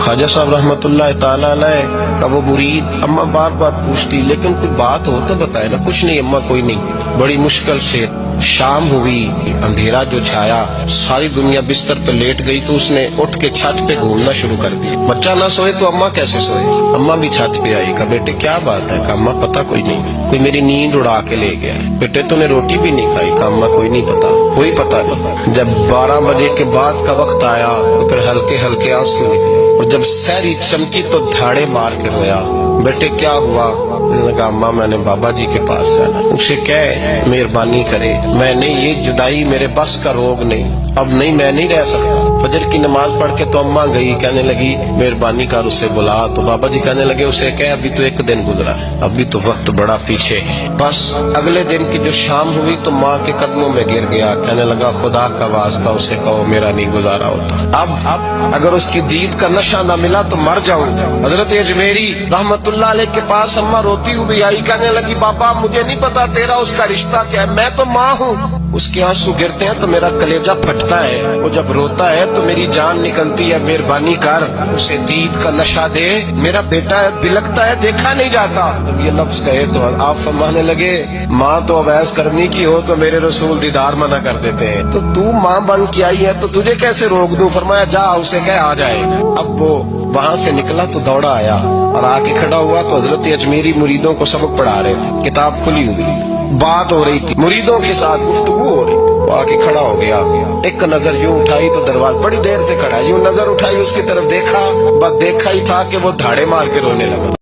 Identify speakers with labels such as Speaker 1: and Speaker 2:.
Speaker 1: ख्वाजा साहब रहमतुल्लाह ताला अलैह का वो मुरीद अम्मा बार बार पूछती, लेकिन कोई बात हो तो बताए ना। कुछ नहीं अम्मा, कोई नहीं। बड़ी मुश्किल से शाम हुई, अंधेरा जो छाया, सारी दुनिया बिस्तर पे लेट गई, तो उसने उठ के छत पे घूमना शुरू कर दिया। बच्चा ना सोए तो अम्मा कैसे सोए। अम्मा भी छत पे आई, कहा बेटे क्या बात है। कहा अम्मा पता कोई नहीं, कोई मेरी नींद उड़ा के ले गया। बेटे तूने रोटी भी नहीं खाई। कहा अम्मा कोई नहीं पता, कोई पता नहीं। जब 12 बजे के बाद का वक्त आया तो फिर हल्के हल्के आंसू निकले, और जब सहरी चमकी तो धाड़े मार के रोया। बेटे क्या हुआ। लगा अम्मा मैंने बाबा जी के पास जाना, उसे कह मेहरबानी करे, मैंने ये जुदाई मेरे बस का रोग नहीं, अब नहीं मैं नहीं रह सकता। फजर की नमाज पढ़ के तो अम्मा गई, कहने लगी मेहरबानी कर उसे बुला। तो बाबा जी कहने लगे उसे कह अभी तो एक दिन गुजरा है, अभी तो वक्त बड़ा पीछे है। बस अगले दिन की जो शाम हुई तो माँ के कदमों में गिर गया, कहने लगा खुदा का वास्ता उसे कहो मेरा नहीं गुजारा होता। अब अगर उसकी दीद का नशा न मिला तो मर जाऊंगा। हजरत अजमेरी रहमतुल्लाह अलैह के पास अम्मा रोती हुई आई, कहने लगी बाबा मुझे नहीं पता तेरा उसका रिश्ता क्या है, मैं तो माँ हूँ। उसके आंसू गिरते हैं तो मेरा कलेजा फटता है, वो जब रोता है तो मेरी जान निकलती है। मेहरबानी कर उसे दीद का नशा दे, मेरा बेटा है बिलकता है, देखा नहीं जाता। जब ये लफ्ज कहे तो आप फरमाने लगे माँ तो अवैस करनी की हो तो मेरे रसूल दीदार मना कर देते हैं, तो तू माँ बन के आई है तो तुझे कैसे रोक दूं। फरमाया जा उसे कह आ जाए। अब वो वहां से निकला तो दौड़ा आया और आके खड़ा हुआ तो हजरत अजमेरी मुरीदों को सबक पढ़ा रहे थे, किताब खुली हुई थी, बात हो रही थी, मुरीदों के साथ गुफ्तगू हो रही। वो आके खड़ा हो गया, एक नजर यूं उठाई तो दरवाजा, बड़ी देर से खड़ा, यूं नजर उठाई उसकी तरफ देखा, बस देखा ही था कि वो धाड़े मार के रोने लगा।